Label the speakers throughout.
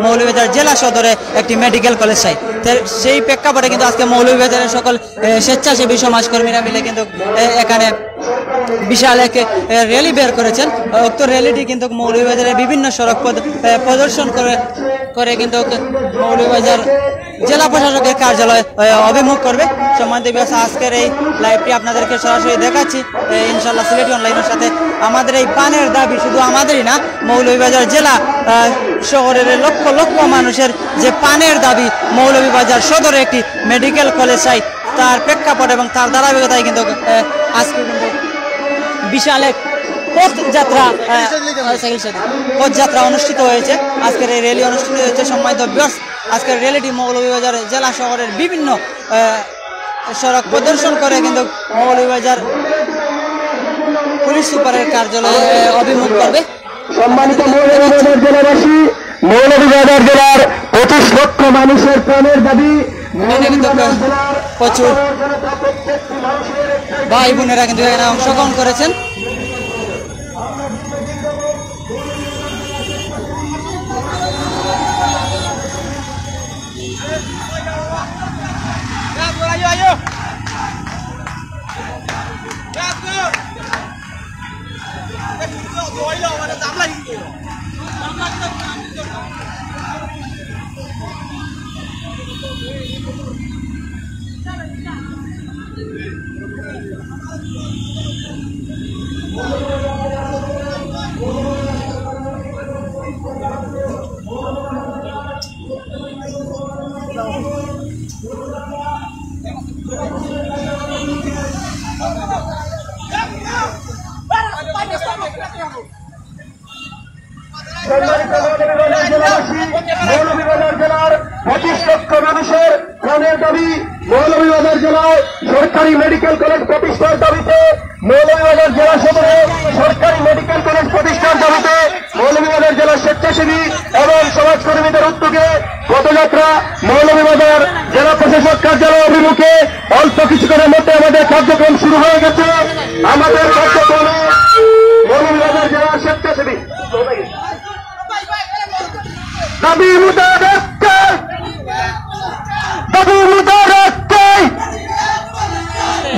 Speaker 1: মৌলভীবাজার জেলা সদরে একটি মেডিকেল কলেজ চাই। সেই প্রেক্ষাপটে কিন্তু আজকে মৌলভীবাজারের সকল স্বেচ্ছাসেবী সমাজকর্মীরা মিলে কিন্তু এখানে বিশাল এক র্যালি বের করেছেন। উক্ত র্যালিটি কিন্তু মৌলভীবাজারের বিভিন্ন সড়ক প্রদর্শন করে কিন্তু মৌলভীবাজার জেলা প্রশাসকের কার্যালয় অভিমুখ করবে। সম্মানিত ভিউয়ার্স, আজকের এই লাইভটি আপনাদেরকে সরাসরি দেখাচ্ছি ইনশাআল্লাহ সিলেটি অনলাইনের সাথে। আমাদের এই পানের দাবি শুধু আমাদেরই না, মৌলভীবাজার জেলা শহরের লক্ষ লক্ষ মানুষের যে পানের দাবি মৌলভীবাজার সদরে একটি মেডিকেল কলেজ চাই, তার প্রেক্ষাপট এবং তার ধারাবাহিকতায় কিন্তু আজকে কিন্তু বিশাল এক পথযাত্রা অনুষ্ঠিত হয়েছে। আজকের এই র্যালি অনুষ্ঠিত হয়েছে। সম্মানিত ভিউয়ার্স, আজকের র্যালিটি মৌলভীবাজার জেলা শহরের বিভিন্ন সড়ক প্রদর্শন করে কিন্তু মৌলভীবাজার পুলিশ সুপারের কার্যালয়ে অভিমুখ করবে।
Speaker 2: সম্মানিত মৌলভীবাজার জেলাবাসী, মৌলভীবাজার জেলার 25 লক্ষ মানুষের প্রাণের দাবি
Speaker 1: প্রচুর ভাই বোনেরা কিন্তু এখানে অংশগ্রহণ করেছেন।
Speaker 2: মৌলভীবাজার জেলার 25 লক্ষ মানুষের প্রাণের দাবি মৌলভীবাজার জেলায় সরকারি মেডিকেল কলেজ প্রতিষ্ঠার দাবিতে, মৌলভীবাজার জেলা সদরে সরকারি মেডিকেল কলেজ প্রতিষ্ঠার দাবিতে মৌলভীবাজার জেলার স্বেচ্ছাসেবী এবং সমাজকর্মীদের উদ্যোগে পদযাত্রা মৌলভীবাজার জেলা প্রশাসক কার্যালয় অভিমুখে অল্প কিছুক্ষণের মধ্যে আমাদের কার্যক্রম শুরু হয়ে গেছে। আমাদের কার্যক্রমে মৌলভীবাজার জেলার স্বেচ্ছাসেবী দাবি মোতাবেক দাবি মোতাবেক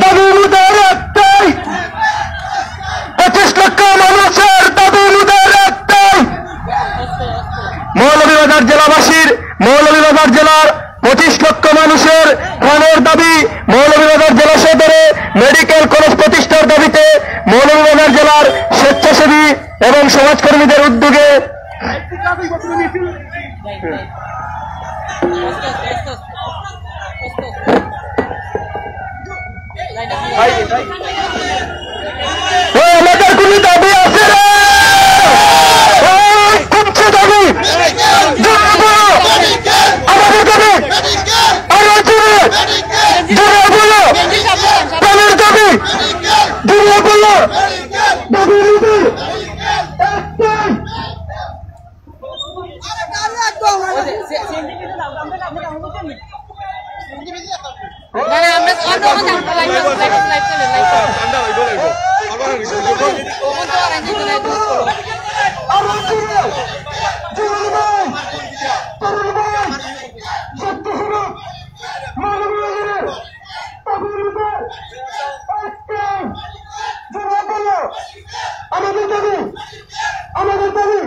Speaker 2: দাবি মোতাবেক 25 লক্ষ মানুষের দাবি মোতাবেক মৌলভীবাজার জেলাবাসীর, মৌলভীবাজার জেলার 25 লক্ষ মানুষের প্রাণের দাবি মৌলভীবাজার জেলা সদরে মেডিকেল কলেজ প্রতিষ্ঠার দাবিতে মৌলভীবাজার জেলার স্বেচ্ছাসেবী এবং সমাজকর্মীদের উদ্যোগে আমাদের কোন দাবি আছে কমছে দাবি আমাদের দাবি আরো জোরে বলো প্রাণের দাবি জোরে বলো দাবি আমাদের দাবি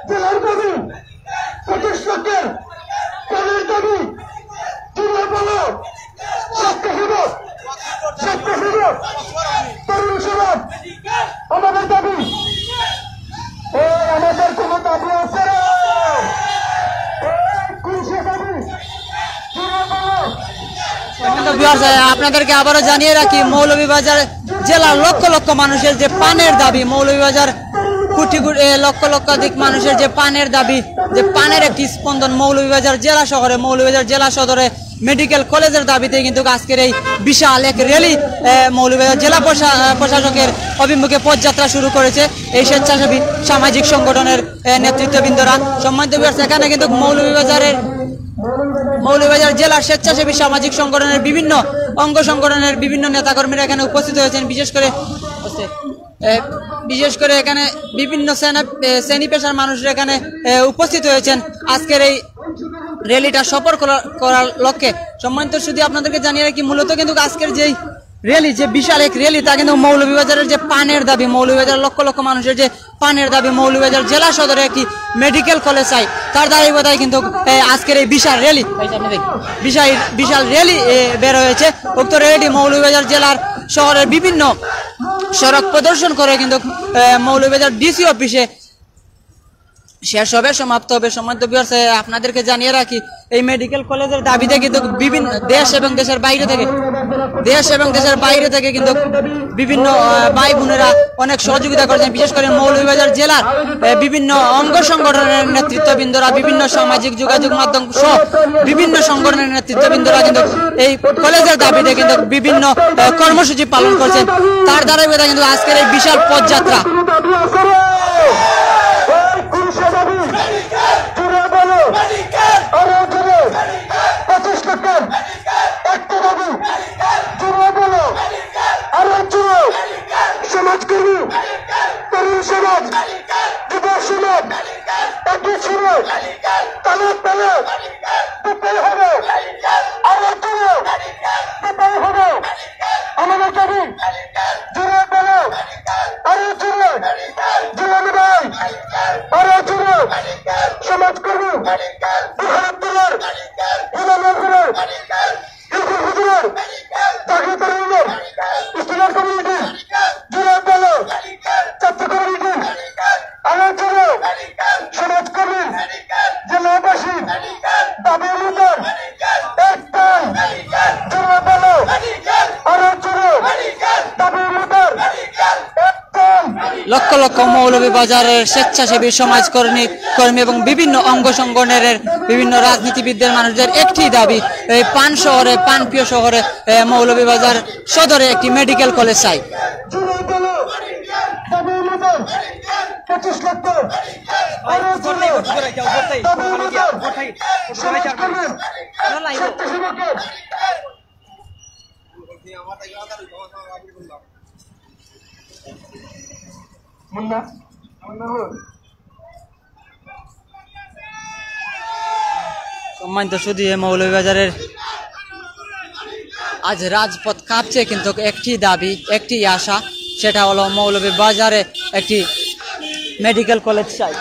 Speaker 2: জেলার দাবি 25 লক্ষের প্রাণের দাবি জেলা বলো স্বেচ্ছাসেবক তরুণ সমাজ আমাদের দাবি। আমাদের কোন দাবি আছে
Speaker 1: আপনাদেরকে আবারও জানিয়ে রাখি, মৌলভীবাজার জেলার লক্ষ লক্ষ মানুষের যে পানের দাবি, মৌলভীবাজার কোটি কোটি লক্ষ লক্ষাধিক মানুষের যে পানের দাবি, যে পানের একটি স্পন্দন মৌলভীবাজার জেলা শহরে, মৌলভীবাজার জেলা সদরে মেডিকেল কলেজের দাবিতে কিন্তু আজকের এই বিশাল এক র্যালি মৌলভীবাজার জেলা প্রশাসকের অভিমুখে পথযাত্রা শুরু করেছে এই স্বেচ্ছাসেবী সামাজিক সংগঠনের নেতৃত্ববৃন্দরা। সম্মানিত ভিউয়ার্স, এখানে কিন্তু মৌলভীবাজার জেলার স্বেচ্ছাসেবী সামাজিক সংগঠনের বিভিন্ন অঙ্গ সংগঠনের বিভিন্ন নেতাকর্মীরা এখানে উপস্থিত হয়েছেন। বিশেষ করে বিশেষ করে এখানে বিভিন্ন শ্রেণী পেশার মানুষরা এখানে উপস্থিত হয়েছেন আজকের এই র্যালিটা সফল করার লক্ষ্যে। সম্মানিত শুধু আপনাদেরকে জানিয়ে রাখি, মূলত কিন্তু আজকের যেই র্যালি, যে বিশাল এক র্যালি, তা কিন্তু মৌলভীবাজারের যে পানের দাবি, মৌলভীবাজার লক্ষ লক্ষ মানুষের যে পানের দাবি, মৌলভীবাজার জেলা সদরে একটি মেডিকেল কলেজ চাই, তার ধারাবাহিকতায় কিন্তু আজকের এই বিশাল র্যালি, বিশাল র্যালি বের হয়েছে। উক্ত র্যালিটি মৌলভীবাজার জেলার শহরের বিভিন্ন সড়ক প্রদর্শন করে কিন্তু মৌলভীবাজার ডিসি অফিসে শেষ হবে, সমাপ্ত হবে। সম্মানিত ভিউয়ার্স, আপনাদেরকে জানিয়ে রাখি, এই মেডিকেল কলেজের দাবিতে কিন্তু বিভিন্ন দেশ এবং দেশের বাইরে থেকে কিন্তু বিভিন্ন ভাই বোনেরা অনেক সহযোগিতা করেছেন। বিশেষ করে মৌলভীবাজার জেলার বিভিন্ন অঙ্গ সংগঠনের নেতৃত্ববৃন্দরা, বিভিন্ন সামাজিক যোগাযোগ মাধ্যম সহ বিভিন্ন সংগঠনের নেতৃত্ববৃন্দরা কিন্তু এই কলেজের দাবিতে কিন্তু বিভিন্ন কর্মসূচি পালন করছেন। তার ধারাবাহিকতা কিন্তু আজকের এই বিশাল পদযাত্রা।
Speaker 2: সমাজকর্মী, তরুণ সমাজ, যুব সমাজ একই ছিল, তালে তালে দিতেই হবে, আরো জুড়ে দিতেই হবে। আমাদের দাবি জুড়ে বলো, আরো জুড়ে জুড়ে ভাই, আরো জুড়ে সমাজকর্মী, বুহারুদ্দিনের, ইমামের, ইলফুল হুজুরের, জাগির তরুণের, স্টুডেন্ট কমিউনিটি জুড়ে বলো, ছাত্র কমিউনিটি, আরো জুড়ে সমাজকর্মী, জেলাবাসী দাবি অনুযায়ী একটাই, জুড়ে বলো, আরো জুড়ে দাবি অনুযায়ী একটাই।
Speaker 1: লক্ষ লক্ষ মৌলভীবাজারের স্বেচ্ছাসেবী সমাজকর্মী এবং বিভিন্ন অঙ্গ সংগঠনের বিভিন্ন রাজনীতিবিদদের মানুষদের একটি দাবি, এই পানপ্রিয় শহরে মৌলভীবাজার সদরে একটি মেডিকেল কলেজ চাই। সম্মানিত শুধু মৌলভীবাজারের আজ রাজপথ কাঁপছে, কিন্তু একটি দাবি, একটি আশা, সেটা হলো মৌলভীবাজারে একটি মেডিকেল কলেজ চাই।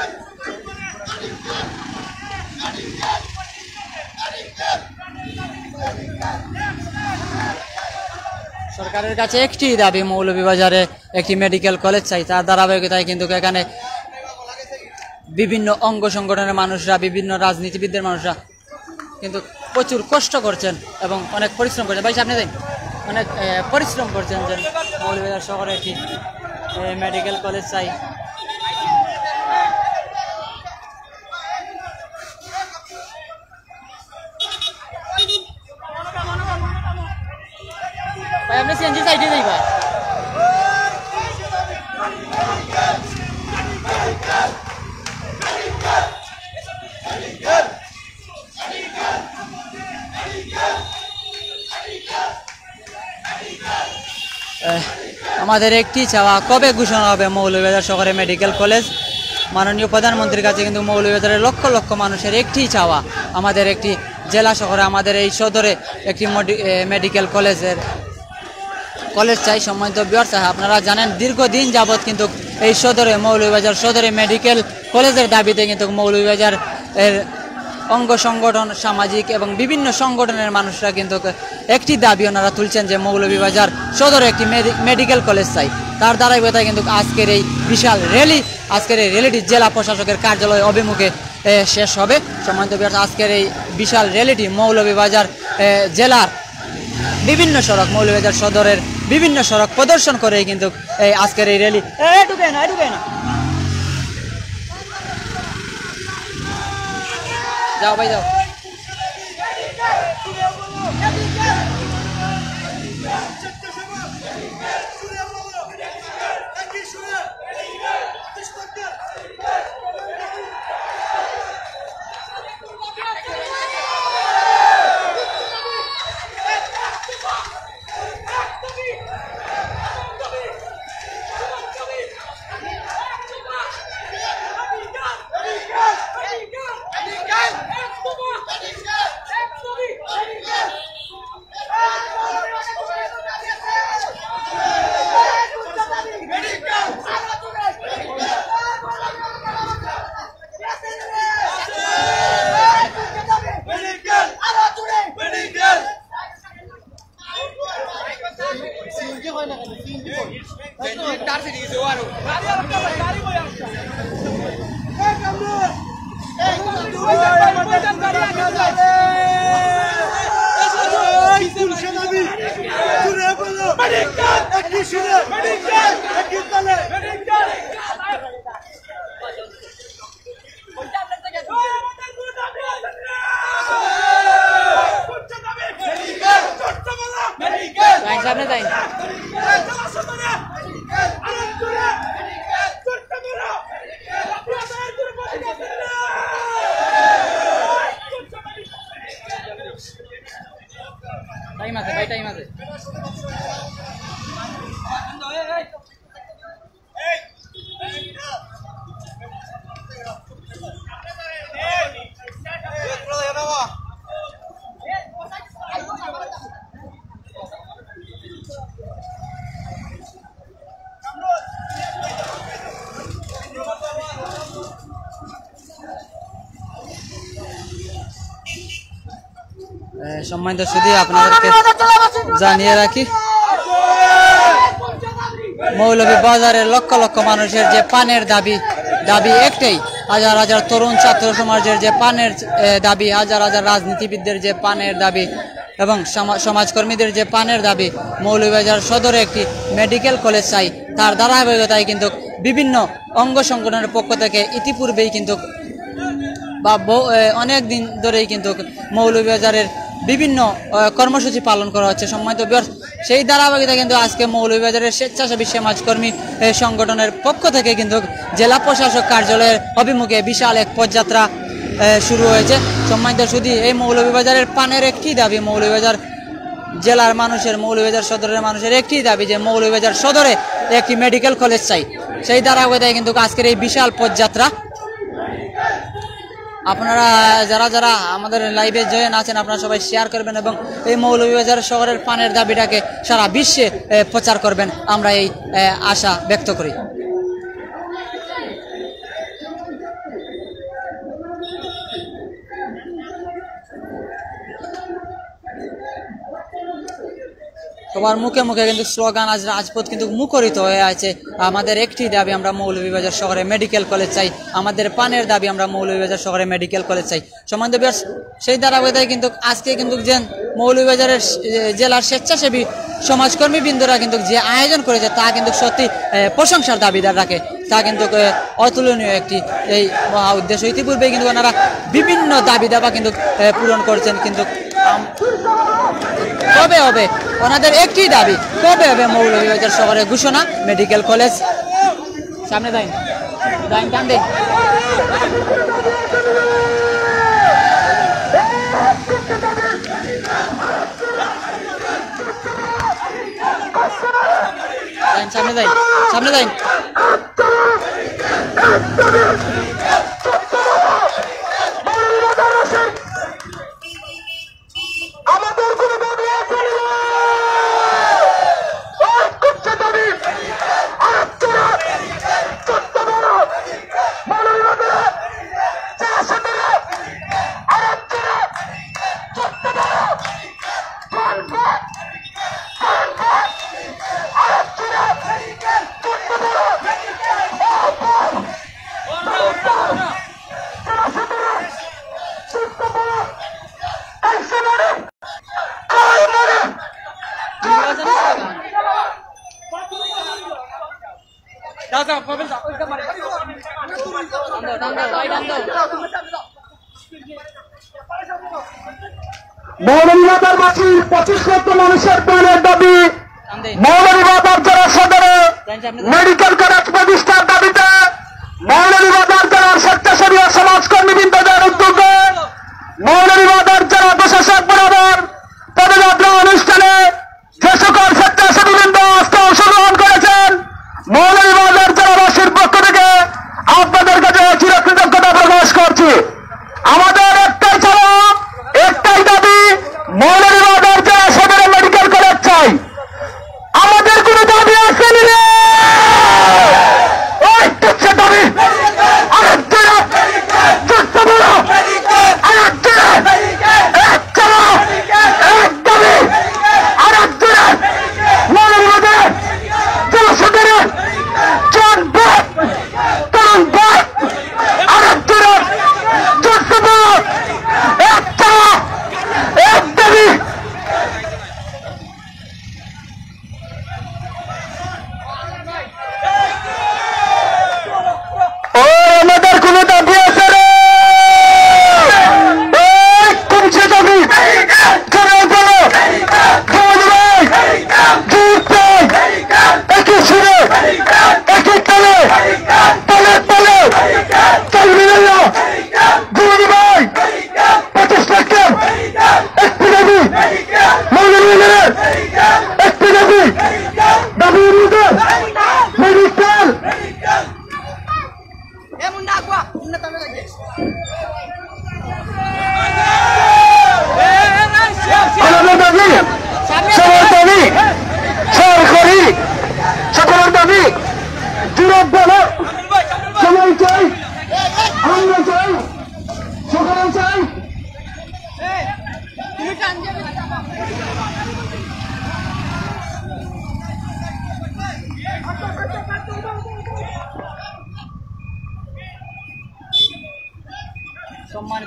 Speaker 1: সরকারের কাছে একটি দাবি, মৌলভীবাজারে একটি মেডিকেল কলেজ চাই। তার ধারাবাহিকতায় কিন্তু এখানে বিভিন্ন অঙ্গ সংগঠনের মানুষরা, বিভিন্ন রাজনীতিবিদদের মানুষরা কিন্তু প্রচুর কষ্ট করছেন এবং অনেক পরিশ্রম করছেন। ভাই আপনি অনেক পরিশ্রম করছেন যে মৌলভীবাজার শহরে একটি মেডিকেল কলেজ চাই। ভাই আপনি সিএনজি সাইডে যাই ভাই। আমাদের একটি চাওয়া, কবে ঘোষণা হবে মৌলভীবাজার শহরে মেডিকেল কলেজ? মাননীয় প্রধানমন্ত্রীর কাছে কিন্তু মৌলভীবাজারের লক্ষ লক্ষ মানুষের একটি চাওয়া, আমাদের একটি জেলা শহরে, আমাদের এই সদরে একটি মেডিকেল কলেজ চাই। সম্মানিত ভিউয়ার্স, আপনারা জানেন দীর্ঘদিন যাবৎ কিন্তু এই মৌলভীবাজার সদরে মেডিকেল কলেজের দাবিতে কিন্তু মৌলভীবাজার এর অঙ্গ সংগঠন, সামাজিক এবং বিভিন্ন সংগঠনের মানুষরা কিন্তু একটি দাবি ওনারা তুলছেন যে মৌলভীবাজার সদরে একটি মেডিকেল কলেজ চাই। তার ধারাবাহিকতায় কিন্তু আজকের এই বিশাল র্যালি, আজকের এই র্যালিটি জেলা প্রশাসকের কার্যালয় অভিমুখে শেষ হবে। সম্মানিত ভিউয়ার্স, আজকের এই বিশাল র্যালিটি মৌলভীবাজার জেলার বিভিন্ন সড়ক, মৌলভীবাজার সদরের বিভিন্ন সড়ক প্রদর্শন করে কিন্তু এই আজকের এই র্যালি। যাও ভাই যাও। টাইম আছে ভাই, টাইম আছে। সম্মানিত শুধু আপনাদেরকে জানিয়ে রাখি, মৌলভীবাজারের লক্ষ লক্ষ মানুষের যে পানের দাবি একটাই, হাজার হাজার তরুণ ছাত্র সমাজের যে পানের দাবি, হাজার হাজার রাজনীতিবিদদের যে পানের দাবি এবং সমাজকর্মীদের যে পানের দাবি, মৌলভীবাজার সদরে একটি মেডিকেল কলেজ চাই। তার ধারাবাহিকতায় কিন্তু বিভিন্ন অঙ্গ সংগঠনের পক্ষ থেকে ইতিপূর্বেই কিন্তু বা অনেক দিন ধরেই কিন্তু মৌলভীবাজারের বিভিন্ন কর্মসূচি পালন করা হচ্ছে। সম্মানিত ভিউয়ার্স, সেই ধারাবাহিকতা কিন্তু আজকে মৌলভীবাজারের স্বেচ্ছাসেবী সমাজকর্মী সংগঠনের পক্ষ থেকে কিন্তু জেলা প্রশাসক কার্যালয়ের অভিমুখে বিশাল এক পদযাত্রা শুরু হয়েছে। সম্মানিত শুধু এই মৌলভীবাজারের পানের একটি দাবি, মৌলভীবাজার জেলার মানুষের, মৌলভীবাজার সদরের মানুষের একটি দাবি যে মৌলভীবাজার সদরে একটি মেডিকেল কলেজ চাই। সেই ধারাবাহিকতায় কিন্তু আজকের এই বিশাল পদযাত্রা। আপনারা যারা যারা আমাদের লাইভে জয়েন আছেন, আপনারা সবাই শেয়ার করবেন এবং এই মৌলভীবাজার শহরের পানের দাবিটাকে সারা বিশ্বে প্রচার করবেন, আমরা এই আশা ব্যক্ত করি। সবার মুখে মুখে কিন্তু স্লোগান, আজ রাজপথ কিন্তু মুখরিত হয়ে আছে। আমাদের একটি দাবি, আমরা মৌলভীবাজার শহরে মেডিকেল কলেজ চাই। আমাদের পানের দাবি, আমরা মৌলভীবাজার শহরে মেডিকেল কলেজ চাই। সম্মানিত ভিউয়ার্স, সেই ধারাবাহিকতায় কিন্তু আজকে কিন্তু যে মৌলভীবাজারের জেলার স্বেচ্ছাসেবী সমাজকর্মী বৃন্দরা কিন্তু যে আয়োজন করেছে তা কিন্তু সত্যি প্রশংসার দাবিদার রাখে। তা কিন্তু অতুলনীয় একটি এই মহা উদ্দেশ্য। ইতিপূর্বে কিন্তু ওনারা বিভিন্ন দাবি দাবা কিন্তু পূরণ করছেন, কিন্তু কবে হবে ওনাদের একটি দাবি, কবে হবে মৌলভীবাজার শহরে ঘোষণা মেডিকেল কলেজ? সামনে যাই টান দেন। সামনে যাই, সামনে যাই।
Speaker 2: মৌলভীবাজারবাসীর 25 লক্ষ মানুষের প্রাণের দাবি, মৌলভীবাজার জেলা সদরে মেডিকেল কলেজ প্রতিষ্ঠার দাবিতে মৌলভীবাজার জেলার স্বেচ্ছাসেবী সমাজকর্মীবৃন্দদের উদ্যোগে মৌলভীবাজার জেলা প্রশাসক বরাবর পদযাত্রা অনুষ্ঠানে যে সকল স্বেচ্ছাসেবীবৃন্দ আজকে অংশগ্রহণ করেছেন, মৌলভীবাজার জেলাবাসীর পক্ষ থেকে আপনাদের কাছে চিরকৃতজ্ঞতা প্রকাশ করছি। আমাদের একটাই চাওয়া, একটাই দাবি, মৌলভীবাজার জেলা সদরে মেডিকেল কলেজ চাই। আমাদের কোন দাবি আছে না, ওই তুচ্ছ দাবি।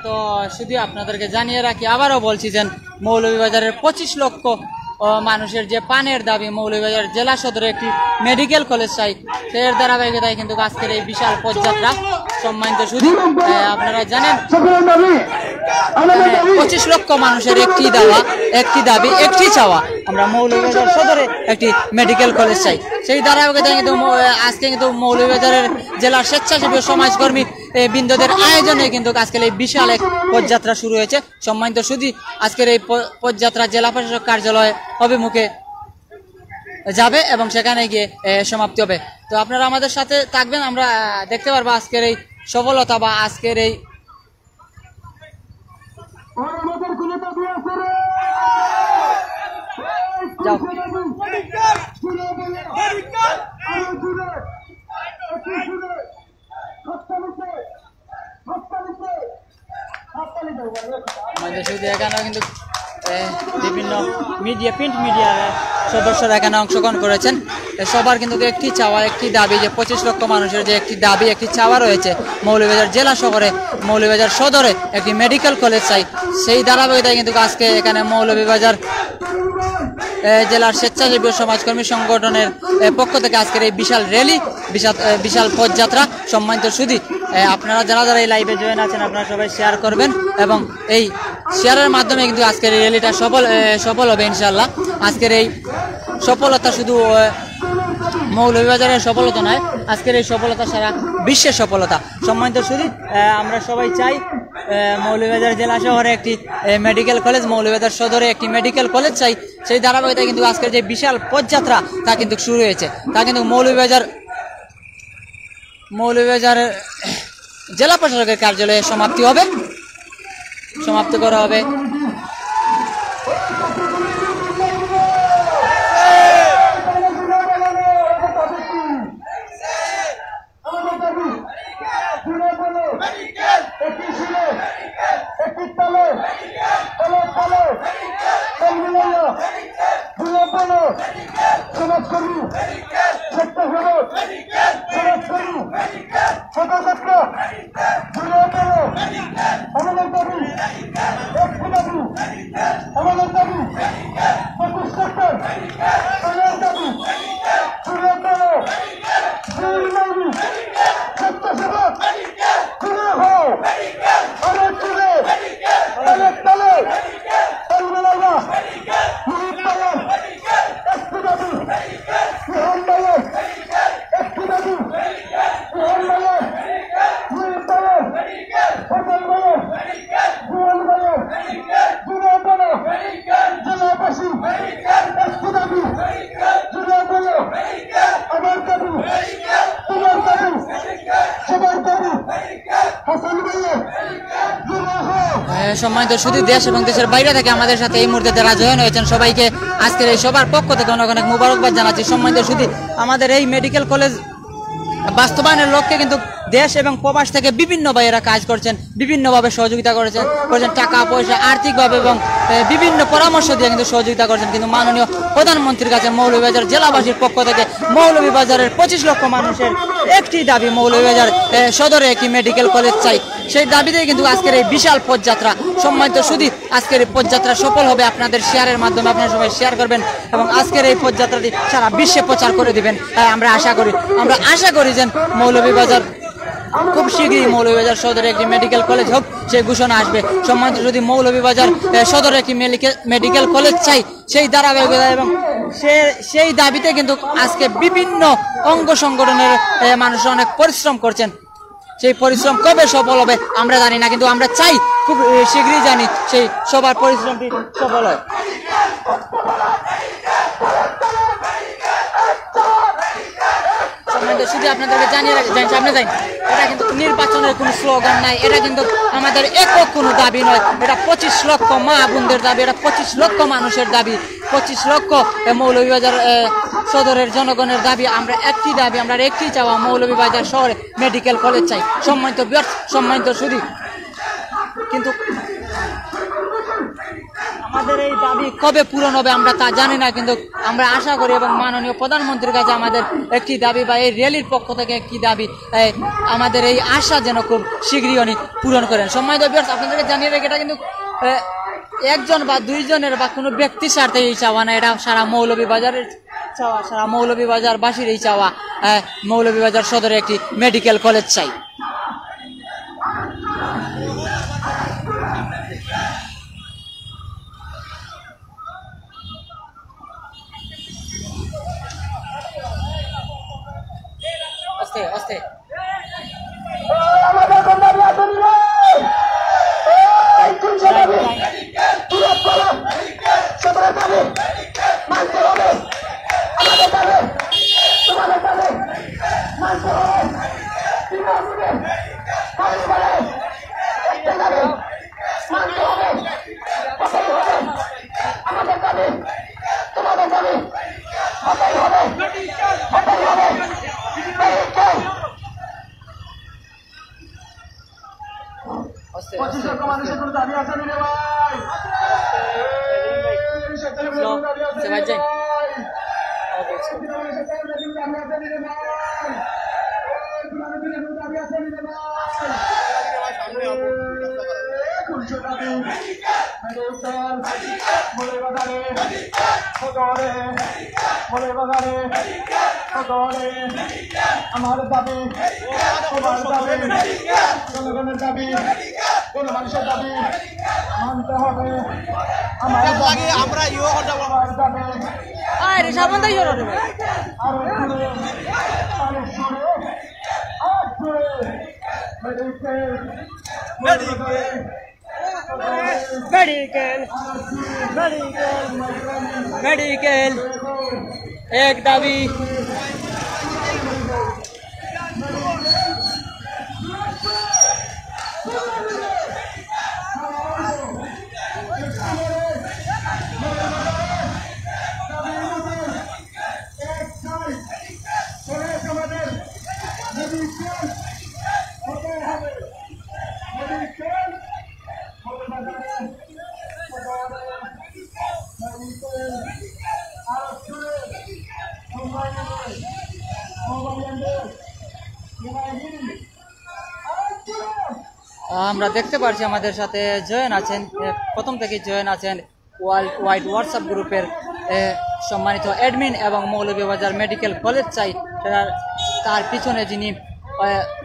Speaker 1: তো শুধু আপনাদেরকে জানিয়ে রাখি, আবারও বলছি যে মৌলভীবাজারের 25 লক্ষ মানুষের যে পানের দাবি, মৌলভীবাজার জেলা সদরে একটি মেডিকেল কলেজ চাই, এর ধারাবাহিকতায় কিন্তু আজকের এই বিশাল পদযাত্রা। সম্মানিত শুধু আপনারা জানেন 25 লক্ষ মানুষের একটি দাবি একটি চাওয়া, আমরা মৌলভীবাজার সদরে একটি মেডিকেল কলেজ চাই। সেই ধারাবাহিকতায় কিন্তু আজকে কিন্তু মৌলভীবাজারের জেলার স্বেচ্ছাসেবী সমাজকর্মী বৃন্দদের আয়োজনে কিন্তু আজকের এই বিশাল এক পদযাত্রা শুরু হয়েছে। সম্মানিত শুধু আজকের এই পদযাত্রা জেলা প্রশাসক কার্যালয় অভিমুখে যাবে এবং সেখানে গিয়ে সমাপ্তি হবে। তো আপনারা আমাদের সাথে থাকবেন, আমরা দেখতে পারবো আজকের এই সফলতা বা আজকের এই আমাদের শুধু এখানেও কিন্তু বিভিন্ন প্রিন্ট মিডিয়ার সদস্যরা এখানে অংশগ্রহণ করেছেন। সবার কিন্তু একটি চাওয়া একটি দাবি, যে 25 লক্ষ মানুষের যে একটি দাবি একটি চাওয়া রয়েছে, মৌলভীবাজার জেলা শহরে মৌলভীবাজার সদরে একটি মেডিকেল কলেজ চাই। সেই ধারাবাহিকতায় কিন্তু আজকে এখানে মৌলভীবাজার জেলার স্বেচ্ছাসেবী সমাজকর্মী সংগঠনের পক্ষ থেকে আজকের এই বিশাল র্যালি, বিশাল পদযাত্রা। সম্মানিত শুধু আপনারা যারা এই লাইভে জয়েন আছেন, আপনারা সবাই শেয়ার করবেন এবং এই শেয়ারের মাধ্যমে কিন্তু আজকের এই র্যালিটা সফল হবে ইনশাআল্লাহ। আজকের এই সফলতা শুধু মৌলভীবাজারের সফলতা নয়, আজকের এই সফলতা সারা বিশ্বের সফলতা। সম্মানিত শুধু আমরা সবাই চাই মৌলভীবাজার জেলা শহরে একটি মেডিকেল কলেজ, মৌলভীবাজার সদরে একটি মেডিকেল কলেজ চাই। সেই ধারাবাহিকতায় কিন্তু আজকের যে বিশাল পদযাত্রা তা কিন্তু শুরু হয়েছে, তা কিন্তু মৌলভীবাজার জেলা প্রশাসকের কার্যালয়ে সমাপ্তি করা হবে। সম্মানিত শুধু দেশ এবং দেশের বাইরে থেকে আমাদের সাথে এই মুহূর্তে যারা জয়েন হয়েছেন সবাইকে আজকের এই সবার পক্ষ থেকে অনেক অনেক মুবারকবাদ জানাচ্ছি। সম্মানিত শুধু আমাদের এই মেডিকেল কলেজ বাস্তবায়নের লক্ষ্যে কিন্তু দেশ এবং প্রবাস থেকে বিভিন্ন ভাইয়েরা কাজ করছেন, বিভিন্নভাবে সহযোগিতা করেছেন টাকা পয়সা আর্থিকভাবে এবং বিভিন্ন পরামর্শ দিয়ে কিন্তু সহযোগিতা করছেন। কিন্তু মাননীয় প্রধানমন্ত্রীর কাছে মৌলভীবাজার জেলাবাসীর পক্ষ থেকে মৌলভীবাজারের 25 লক্ষ মানুষের একটি দাবি, মৌলভীবাজার সদরে একটি মেডিকেল কলেজ চাই। সেই দাবিতেই কিন্তু আজকের এই বিশাল পদযাত্রা। সম্মানিত শুধু আজকের এই পদযাত্রা সফল হবে আপনাদের শেয়ারের মাধ্যমে, আপনারা সবাই শেয়ার করবেন এবং আজকের এই পদযাত্রাটি সারা বিশ্বে প্রচার করে দিবেন। আমরা আশা করি যে মৌলভীবাজার খুব শীঘ্রই মৌলভীবাজার সদরে একটি মেডিকেল কলেজ হোক, সেই ঘোষণা আসবে। সম্মানিত যদি মৌলভীবাজার সদরে একটি মেডিকেল কলেজ চাই, সেই ধারাবাহিকতা এবং সেই দাবিতে কিন্তু আজকে বিভিন্ন অঙ্গ সংগঠনের মানুষরা অনেক পরিশ্রম করছেন। সেই পরিশ্রম কবে সফল হবে আমরা জানি না, কিন্তু আমরা চাই খুব শীঘ্রই জানি সেই সবার পরিশ্রমটি সফল হয়। শুধু আপনাদেরকে জানিয়ে সামনে যাই, এটা কিন্তু নির্বাচনের কোনো স্লোগান নাই, এটা কিন্তু আমাদের একক কোনো দাবি নয়, এটা 25 লক্ষ মা বোনদের দাবি, এটা 25 লক্ষ মানুষের দাবি, 25 লক্ষ মৌলভীবাজার সদরের জনগণের দাবি। আমরা একটি চাওয়া, মৌলভীবাজার শহরে মেডিকেল কলেজ চাই। সম্মানিত শুধু কিন্তু আমাদের এই দাবি কবে পূরণ হবে আমরা তা জানি না, কিন্তু আমরা আশা করি এবং মাননীয় প্রধানমন্ত্রীর কাছে আমাদের একটি দাবি বা এই র্যালির পক্ষ থেকে একটি দাবি, আমাদের এই আশা যেন খুব শীঘ্রই উনি পূরণ করেন। সম্মানিত ভিউয়ার্স, আপনাদেরকে জানিয়ে রাখি, এটা কিন্তু একজন বা দুইজনের বা কোনো ব্যক্তির স্বার্থে এই চাওয়া না, এটা সারা মৌলভীবাজারের চাওয়া, সারা মৌলভীবাজারবাসীর এই চাওয়া। মৌলভীবাজার সদরে একটি মেডিকেল কলেজ চাই। আস্তে আস্তে
Speaker 2: আমাদের কোন দাবি আছে রে? এই তিনশো দাবি পুরো করো, সতেরো দাবি মানতে হবে। আমাদের দাবি, তোমাদের দাবি মানতে হবে। বিনামূল্যে পানি বলে একটা দাবি মানতে হবে, হতেই হবে। আমাদের দাবি, তোমাদের দাবি হতেই হবে, হতেই হবে। মানুষের কোনো দাবি আছে রে ভাই? আমার দাবি, তোমার দাবি, জনগণের দাবি, কোন মানুষের দাবি মানতে হবে। আমার দাবি, আমরা আমার দাবি
Speaker 1: আরে সাবন দাই হলো রে ভাই।
Speaker 2: আরো জোরে, আরো জোরে, আর জোরে। Medical medical
Speaker 1: medical medical medical এক দাবি। আমরা দেখতে পাচ্ছি আমাদের সাথে জয়েন আছেন, প্রথম থেকে জয়েন আছেন ওয়ার্ল্ড ওয়াইড হোয়াটসঅ্যাপ গ্রুপের সম্মানিত অ্যাডমিন এবং মৌলভীবাজার মেডিকেল কলেজ চাই তার পিছনে যিনি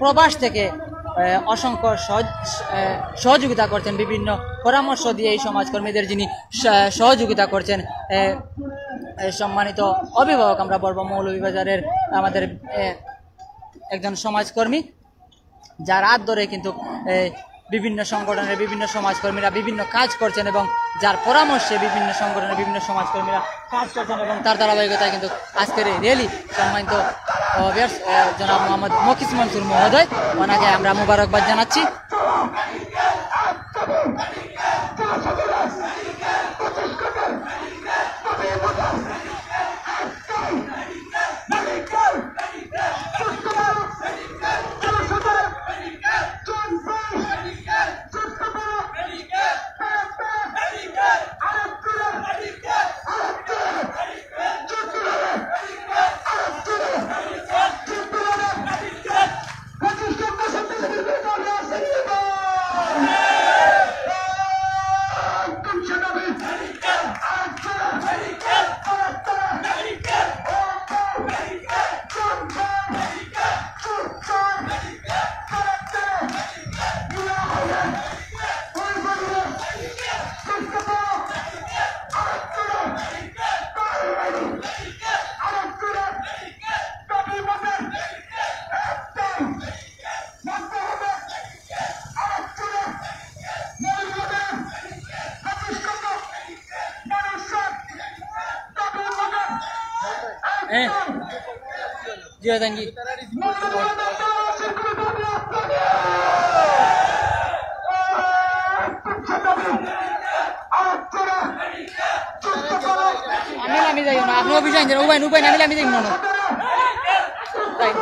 Speaker 1: প্রবাস থেকে অসংখ্য সহযোগিতা করছেন, বিভিন্ন পরামর্শ দিয়ে এই সমাজকর্মীদের যিনি সহযোগিতা করছেন, সম্মানিত অভিভাবক আমরা বলবো মৌলভীবাজারের আমাদের একজন সমাজকর্মী, যার হাত ধরে কিন্তু বিভিন্ন সংগঠনের বিভিন্ন সমাজকর্মীরা বিভিন্ন কাজ করছেন এবং যার পরামর্শে বিভিন্ন সংগঠনের বিভিন্ন সমাজকর্মীরা কাজ করছেন এবং তার ধারাবাহিকতায় কিন্তু আজকের এই র্যালি। সম্মানিত জনাব মোহাম্মদ মকিস মনসুর মহোদয়, ওনাকে আমরা মুবারকবাদ জানাচ্ছি। জি থ্যাংক ইউ। আমি নামি যাই না, আপনি অফিসে আনছেন উপায় উপায় নামি যাই না। তাই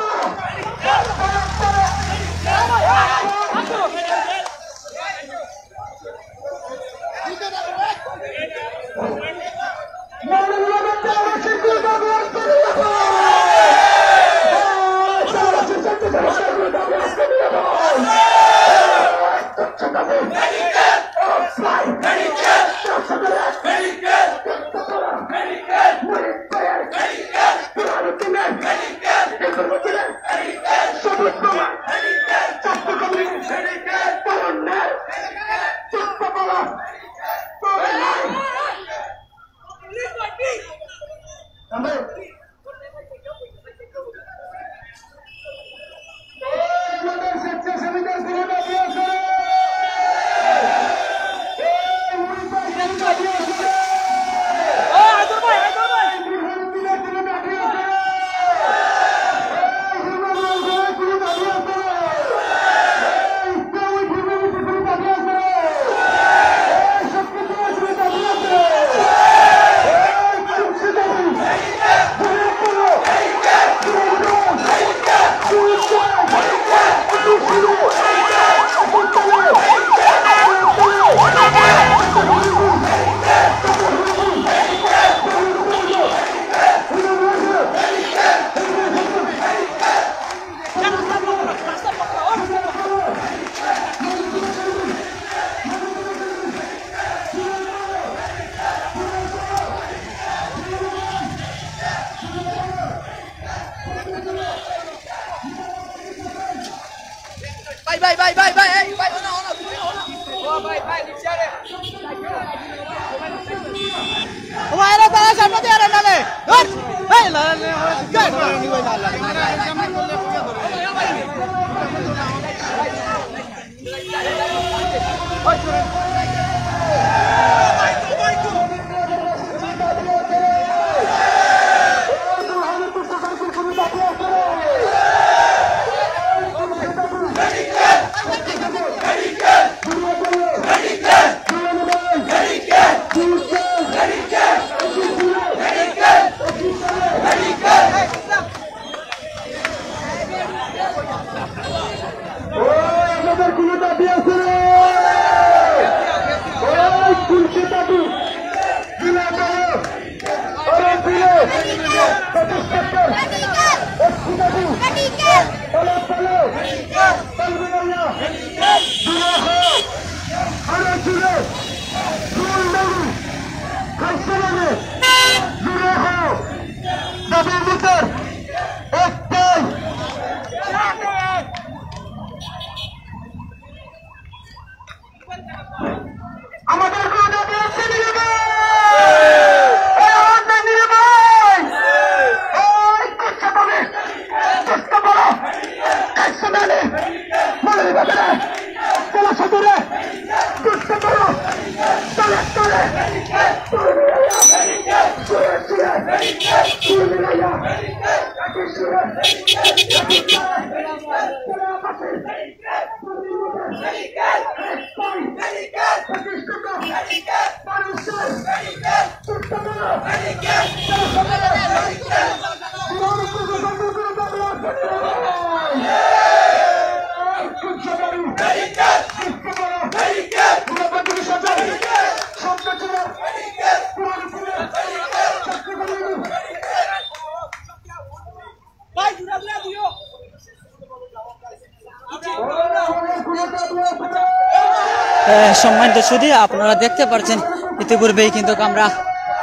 Speaker 1: সম্মানিত সুধী, আপনারা দেখতে পাচ্ছেন ইতিপূর্বেই কিন্তু আমরা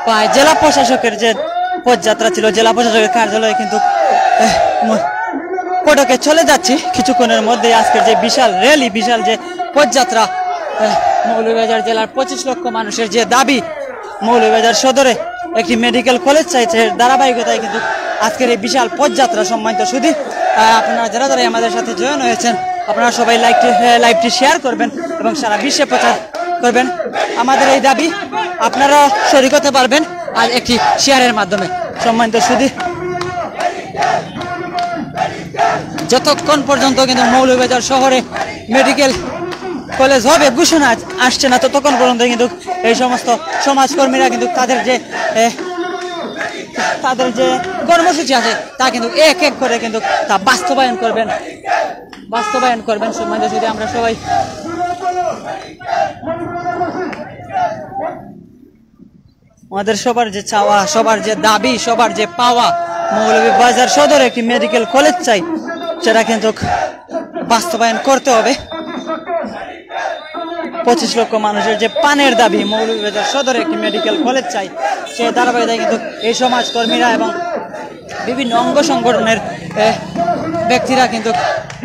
Speaker 1: প্রায় জেলা প্রশাসকের যে পদযাত্রা ছিল, জেলা প্রশাসকের কার্যালয়ে কিন্তু ফটকে চলে যাচ্ছি কিছুক্ষণের মধ্যে। আজকের যে বিশাল র্যালি, বিশাল যে পদযাত্রা, মৌলভীবাজার জেলার 25 লক্ষ মানুষের যে দাবি মৌলভীবাজার সদরে একটি মেডিকেল কলেজ চাইছে, ধারাবাহিকতায় কিন্তু আজকের এই বিশাল পদযাত্রা। সম্মানিত সুধী, আপনারা যারা যারা আমাদের সাথে জয়েন হয়েছেন, আপনারা সবাই লাইভটি শেয়ার করবেন এবং সারা বিশ্বে প্রচার করবেন আমাদের এই দাবি। আপনারা শরীক হতে পারবেন আর একটি শেয়ারের মাধ্যমে। সম্মানিত সুধী, যতক্ষণ পর্যন্ত কিন্তু মৌলভীবাজার শহরে মেডিকেল কলেজ হবে ঘোষণা আসছে না, ততক্ষণ পর্যন্ত কিন্তু এই সমস্ত সমাজকর্মীরা কিন্তু তাদের যে কর্মসূচি আছে তা কিন্তু এক এক করে কিন্তু তা বাস্তবায়ন করবেন। সম্মানিত যদি আমরা সবাই আমাদের সবার যে চাওয়া, সবার যে দাবি, সবার যে পাওয়া, মৌলভীবাজার সদরে একটি মেডিকেল কলেজ চাই, সেটা কিন্তু বাস্তবায়ন করতে হবে। 25 লক্ষ মানুষের যে পানের দাবি, মৌলভীবাজার সদরে একটি মেডিকেল কলেজ চাই, সে ধারাবাহিকতায় কিন্তু এই সমাজকর্মীরা এবং বিভিন্ন অঙ্গ সংগঠনের ব্যক্তিরা কিন্তু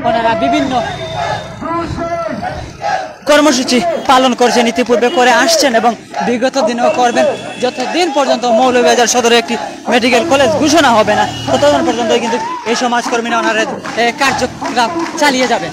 Speaker 1: ওনারা বিভিন্ন কর্মসূচি পালন করছেন, ইতিপূর্বে করে আসছেন এবং বিগত দিনেও করবেন। যতদিন পর্যন্ত মৌলভীবাজার সদরে একটি মেডিকেল কলেজ ঘোষণা হবে না ততদিন পর্যন্ত কিন্তু এই সমাজকর্মীরা ওনারা কার্যক্রম চালিয়ে যাবেন।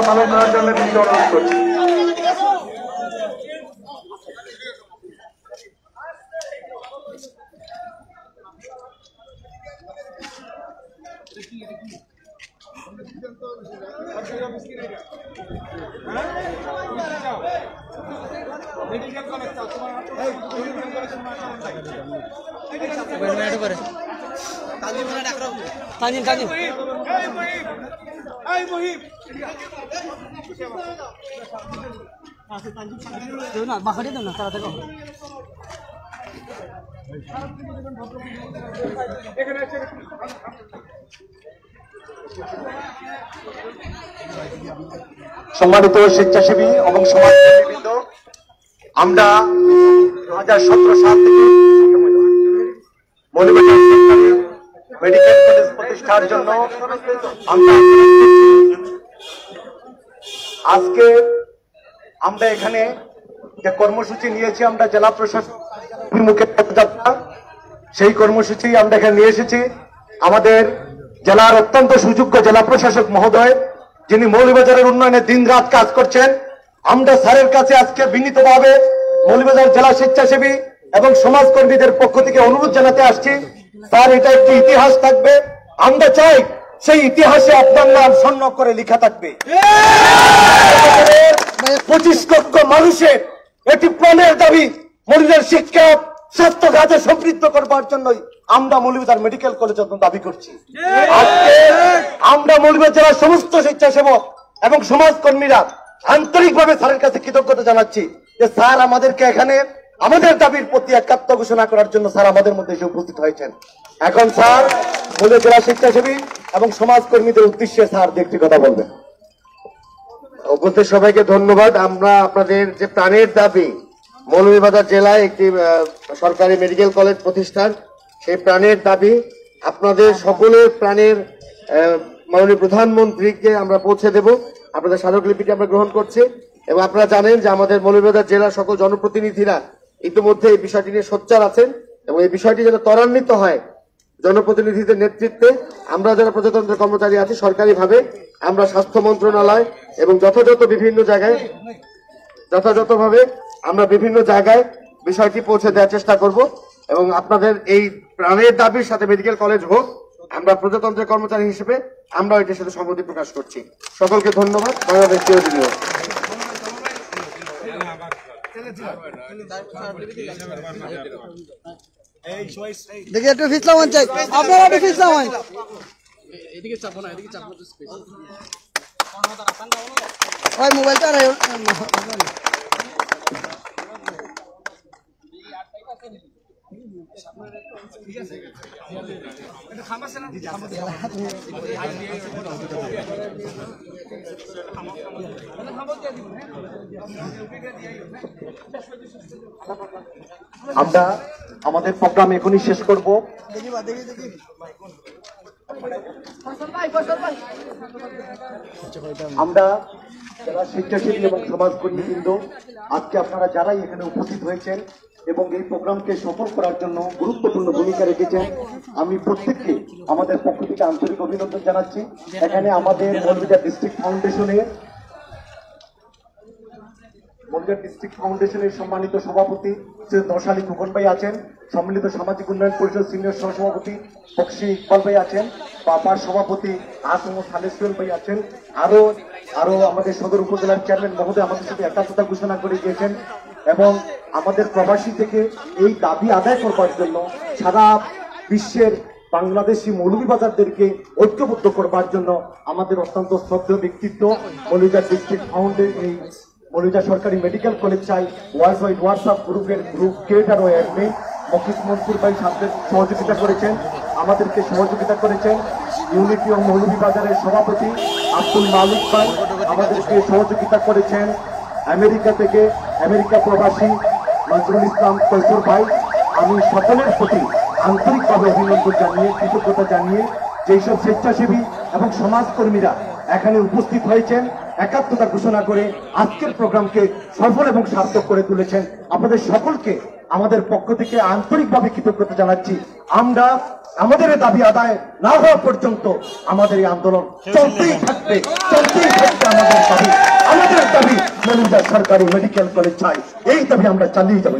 Speaker 2: পালন করার জন্য অনুরোধ করছি। সম্মানিত স্বেচ্ছাসেবী এবং সমাজসেবীবৃন্দ, আমরা 2017 সাল থেকে মৌলভীবাজার সরকারি মেডিকেল কলেজ প্রতিষ্ঠার জন্য আমরা আজকে আমরা এখানে যে কর্মসূচি নিয়েছি, আমরা জেলা প্রশাসনের মুখে পদযাত্রা, সেই কর্মসূচি আমরা এখানে নিয়ে এসেছি। আমাদের জেলার অত্যন্ত সুযোগ্য জেলা প্রশাসক মহোদয়, যিনি মৌলভীবাজারের উন্নয়নে দিনরাত কাজ করছেন, আমরা স্যারের কাছে আজকে বিনীতভাবে মৌলভীবাজার জেলা স্বেচ্ছাসেবী এবং সমাজকর্মীদের পক্ষ থেকে অনুরোধ জানাতে আসছি, স্যার এটা একটি ইতিহাস থাকবে, আমরা চাই সেই ইতিহাসে আপনার নাম স্বর্ণ করে লেখা থাকবে। 25 লক্ষ মানুষের এটি প্রাণের দাবি। মৌলভীবাজার শিক্ষা স্বাস্থ্য খাতে সম্পৃক্ত করবার জন্যই আমরা মৌলভীবাজার মেডিকেল কলেজের দাবি করছি। আজকে আমরা মৌলভীবাজার জেলার সমস্ত স্বেচ্ছাসেবক এবং সমাজকর্মীরা আন্তরিকভাবে স্যারের কাছে কৃতজ্ঞতা জানাচ্ছি যে স্যার আমাদেরকে এখানে আমাদের দাবির প্রতি একাত্ম ঘোষণা করার জন্য স্যার আমাদের মধ্যে এসে উপস্থিত হয়েছেন। এখন স্যার মৌলভীবাজার জেলা স্বেচ্ছাসেবী এবং সমাজকর্মীদের উদ্দেশ্যে স্যার একটি কথা বলবেন।
Speaker 3: উপস্থিত সবাইকে ধন্যবাদ। আমরা আপনাদের যে প্রাণের দাবি মৌলভীবাজার জেলায় একটি সরকারি মেডিকেল কলেজ প্রতিষ্ঠান, সেই প্রাণের দাবি আপনাদের সকলের প্রাণের মাননীয় প্রধানমন্ত্রীকে আমরা পৌঁছে দেব। আপনাদের স্মারকলিপিটি আমরা গ্রহণ করছি এবং আপনারা জানেন যে আমাদের মৌলভীবাজার জেলার সকল জনপ্রতিনিধিরা ইতিমধ্যে এই বিষয়টি নিয়ে সোচ্চার আছেন এবং এই বিষয়টি যেন ত্বরান্বিত হয় জনপ্রতিনিধিদের নেতৃত্বে। আমরা যারা প্রজাতন্ত্রের কর্মচারী আছি সরকারিভাবে আমরা স্বাস্থ্য মন্ত্রণালয় এবং যথাযথভাবে আমরা বিভিন্ন জায়গায় বিষয়টি পৌঁছে দেওয়ার চেষ্টা করব এবং আপনাদের এই প্রাণের দাবির সাথে মেডিকেল কলেজ হোক, আমরা প্রজাতন্ত্রের কর্মচারী হিসেবে আমরা এটির সাথে সম্মতি প্রকাশ করছি। সকলকে ধন্যবাদ। বাংলাদেশ চিরদিন হোক।
Speaker 4: দেখি একটু ফিসলাম চাই, আপনারা একটু ফিসলাম এদিকে চাপো না, এদিকে চাপো তো স্পেস ওই মোবাইলটা
Speaker 2: আমরা আমাদের প্রোগ্রাম এখনই শেষ করব। আমরা যারা স্বেচ্ছাসেবী এবং সমাজকর্মীবৃন্দ, আজকে আপনারা যারাই এখানে উপস্থিত হয়েছেন এবং এই প্রোগ্রামকে সফল করার জন্য গুরুত্বপূর্ণ ভূমিকা রেখেছেন, আমি প্রত্যেককে আমাদের পক্ষ থেকে আন্তরিক অভিনন্দন জানাচ্ছি। এখানে আমাদের মৌলভীবাজার ডিস্ট্রিক্ট ফাউন্ডেশনের সম্মানিত সভাপতি শ্রী নরসালী খোকন ভাই আছেন, সম্মিলিত সামাজিক উন্নয়ন পরিষদ সিনিয়র সহসভাপতি বক্সি ইকবাল ভাই আছেন, বাপার সভাপতি আসম সালেসুল ভাই আছেন, আরো আমাদের সদর উপজেলার চেয়ারম্যান মহোদয় আমাদের সাথে একাত্মতা ঘোষণা করে দিয়েছেন এবং আমাদের প্রবাসী থেকে এই দাবি আদায় করবার জন্য সারা বিশ্বের বাংলাদেশি মৌলভীবাজারদেরকে ঐক্যবদ্ধ করবার জন্য আমাদের অত্যন্ত শ্রদ্ধেয় ব্যক্তিত্ব মৌলভীবাজার ডিস্ট্রিক্ট মৌলভীবাজার সরকারি মেডিকেল কলেজ চাই ওয়ার্ল্ড ওয়াইড হোয়াটসঅ্যাপ গ্রুপের গ্রুপ ক্রিয়েটার ও অ্যাডমিন মফিজ মনসুর ভাই সাথে সহযোগিতা করেছেন, আমাদেরকে সহযোগিতা করেছেন। ইউনিটি ও মৌলভীবাজারের সভাপতি আব্দুল মালিক ভাই আমাদেরকে সহযোগিতা করেছেন। আমেরিকা প্রবাসী নজরুল ইসলাম কৈশোর ভাই, আমি সকলের প্রতি আন্তরিকভাবে অভিনন্দন জানিয়ে কৃতজ্ঞতা জানিয়ে যেসব স্বেচ্ছাসেবী এবং সমাজকর্মীরা এখানে উপস্থিত হয়েছেন, একাত্মতা ঘোষণা করে আজকের প্রোগ্রামকে সফল এবং সার্থক করে তুলেছেন, আপনাদের সকলকে আমাদের পক্ষ থেকে আন্তরিকভাবে কৃতজ্ঞতা জানাচ্ছি। আমরা আমাদের দাবি আদায় না হওয়া পর্যন্ত আমাদের এই আন্দোলন চলতেই থাকবে। আমাদের দাবি মৌলভীবাজার সরকারি মেডিকেল কলেজ চাই, এই দাবি আমরা চালিয়ে যাবো।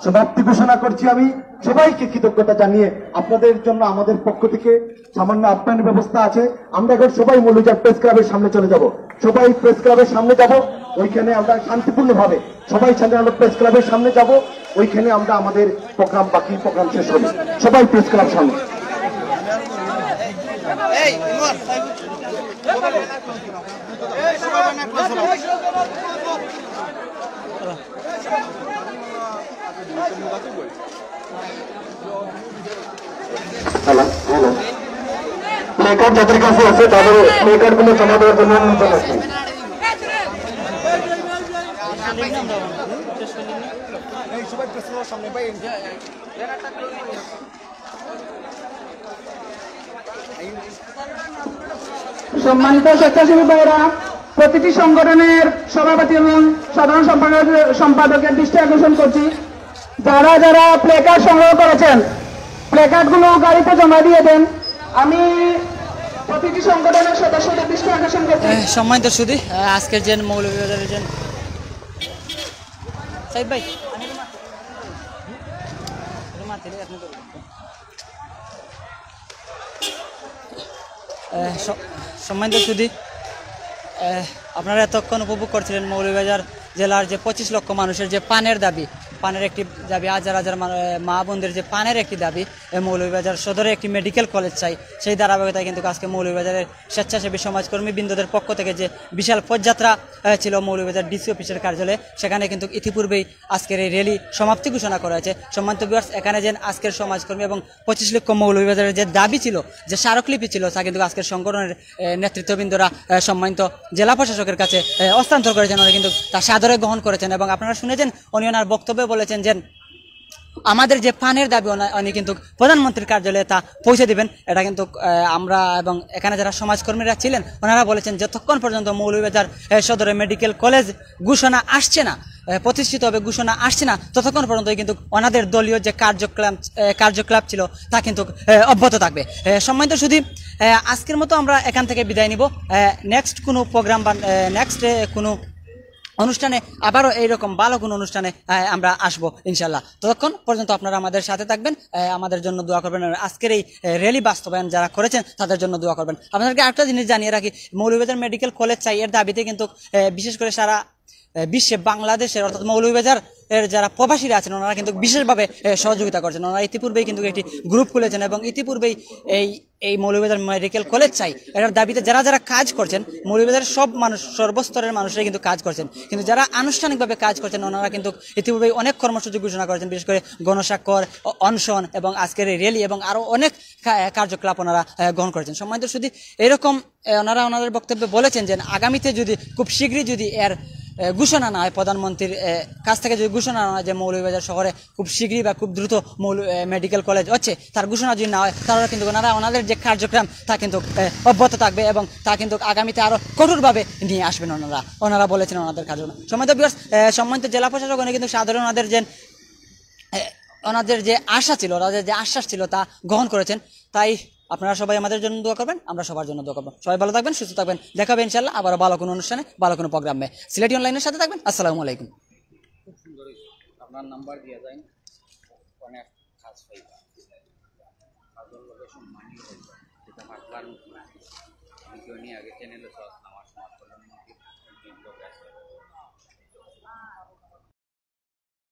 Speaker 2: সমাপ্তি ঘোষণা করছি। আমি সবাইকে কৃতজ্ঞতা জানিয়ে আপনাদের জন্য আমাদের পক্ষ থেকে সামান্য আপ্যায়নের ব্যবস্থা আছে। আমরা এখন সবাই মৌলভীবাজার প্রেস ক্লাবের সামনে চলে যাব, সবাই প্রেস ক্লাবের সামনে যাব, ওইখানে আমরা শান্তিপূর্ণভাবে সবাই প্রেস ক্লাবের সামনে যাব, ওইখানে আমরা আমাদের বাকি প্রোগ্রাম শেষ হবে। সবাই প্রেস ক্লাব সামনে। প্লেকার্ড যাদের কাছে আছে তাদের প্লেকার্ড গুলো জমা দেওয়ার জন্য অনুরোধ আছে।
Speaker 5: সম্মানিত স্বেচ্ছাসেবী ভাইরা, প্রতিটি সংগঠনের সভাপতি এবং সাধারণ সম্পাদকের দৃষ্টি আকর্ষণ করছি, যারা যারা প্লেকার্ড সংগ্রহ করেছেন প্লেকার্ড গুলো গাড়িতে জমা দিয়ে দেন। আমি প্রতিটি সংগঠনের সদস্যদের দৃষ্টি আকর্ষণ করছি।
Speaker 1: সম্মানিত সুধী, আজকের যে মৌলভীবাজারের যে সাহেব ভাই সম্মানিত সুধী, আপনারা এতক্ষণ উপভোগ করছিলেন মৌলভীবাজার জেলার যে 25 লক্ষ মানুষের যে পানের দাবি, পানের একটি দাবি, হাজার হাজার মা বোনদের যে পানের একটি দাবি, মৌলভীবাজার সদরে একটি মেডিকেল কলেজ চাই, সেই ধারাবাহিকতায় কিন্তু আজকে মৌলভীবাজারের স্বেচ্ছাসেবী সমাজকর্মী বৃন্দদের পক্ষ থেকে যে বিশাল পদযাত্রা ছিল মৌলভীবাজার ডিসি অফিসের কার্যালয়ে, সেখানে কিন্তু ইতিপূর্বেই আজকের এই র্যালি সমাপ্তি ঘোষণা করা হয়েছে। সম্মানিত ভিউয়ার্স, এখানে যে আজকের সমাজকর্মী এবং 25 লক্ষ মৌলভীবাজারের যে দাবি ছিল, যে স্মারকলিপি ছিল, তা কিন্তু আজকের সংগঠনের নেতৃত্ববৃন্দরা সম্মানিত জেলা প্রশাসকের কাছে হস্তান্তর করেছেন, উনি কিন্তু তা সাদরে গ্রহণ করেছেন এবং আপনারা শুনেছেন উনি ওনার বক্তব্যে বলেছেন যে আমাদের যে পানের দাবি উনি কিন্তু প্রধানমন্ত্রীর কার্যালয়ে তা পৌঁছে দিবেন। এটা কিন্তু আমরা এবং এখানে যারা সমাজকর্মীরা ছিলেন ওনারা বলেছেন যতক্ষণ পর্যন্ত মৌলভীবাজার সদরে মেডিকেল কলেজ ঘোষণা আসছে না, প্রতিষ্ঠিত হবে ঘোষণা আসছে না, ততক্ষণ পর্যন্ত কিন্তু ওনাদের দলীয় যে কার্যকলাপ ছিল তা কিন্তু অব্যাহত থাকবে। সম্মানিত শুধু আজকের মতো আমরা এখান থেকে বিদায় নিব। নেক্সট কোনো প্রোগ্রাম বা নেক্সট কোনো অনুষ্ঠানে আবারও এইরকম ভালো কোনো অনুষ্ঠানে আমরা আসবো ইনশাল্লাহ। ততক্ষণ পর্যন্ত আপনারা আমাদের সাথে থাকবেন, আমাদের জন্য দোয়া করবেন। আজকের এই র্যালি বাস্তবায়ন যারা করেছেন তাদের জন্য দোয়া করবেন। আপনাদেরকে আরেকটা জিনিস জানিয়ে রাখি, মৌলভীবাজার মেডিকেল কলেজ চাই এর দাবিতে কিন্তু বিশেষ করে সারা বিশ্বে বাংলাদেশের অর্থাৎ মৌলভীবাজার এর যারা প্রবাসীরা আছেন ওনারা কিন্তু বিশেষভাবে সহযোগিতা করছেন। ওনারা ইতিপূর্বেই কিন্তু একটি গ্রুপ খুলেছেন এবং ইতিপূর্বেই এই মৌলভীবাজার মেডিকেল কলেজ চাই এটার দাবিতে যারা যারা কাজ করছেন, মৌলভীবাজারের সব মানুষ সর্বস্তরের মানুষরাই কিন্তু কাজ করছেন, কিন্তু যারা আনুষ্ঠানিকভাবে কাজ করছেন ওনারা কিন্তু ইতিপূর্বেই অনেক কর্মসূচি ঘোষণা করেছেন, বিশেষ করে গণস্বাক্ষর, অনশন এবং আজকের এই র্যালি এবং আরও অনেক কার্যকলাপ ওনারা গ্রহণ করেছেন। সম্মানিত শুধু এরকম ওনারা ওনাদের বক্তব্যে বলেছেন যে আগামীতে যদি খুব শীঘ্রই যদি এর ঘোষণা না হয়, প্রধানমন্ত্রীর কাছ থেকে যদি ঘোষণা না হয় যে মৌলভীবাজার শহরে খুব শীঘ্রই বা খুব দ্রুত মেডিকেল কলেজ হচ্ছে, তার ঘোষণা যদি না হয় তাহলে কিন্তু ওনাদের যে কার্যক্রম তা কিন্তু অব্যাহত থাকবে এবং তা কিন্তু আগামীতে আরো কঠোরভাবে নিয়ে আসবেন ওনারা বলেছেন ওনাদের কার্যক্রম। সম্মানিত জেলা প্রশাসক কিন্তু সাধারণ ওনাদের যে আশা ছিল, ওনাদের যে আশ্বাস ছিল তা গ্রহণ করেছেন। তাই আপনারা সবাই আমাদের জন্য দোয়া করবেন, আমরা সবার জন্য দোয়া করবো। সবাই ভালো থাকবেন, সুস্থ থাকবেন, দেখাবে ইনশাল্লাহ আবার ভালো কোনো অনুষ্ঠানে, ভালো কোনো প্রোগ্রামে। সিলেটি অনলাইনের সাথে থাকবেন। আসসালামু আলাইকুম।
Speaker 6: খুব সুন্দর আপনার নাম্বার দিয়ে যায়, অনেক কাজ পাইবা কাজের লোকেশন মানি হয়ে যায়, যেটা মাতবার ভিডিও নিয়ে আগে চ্যানেলে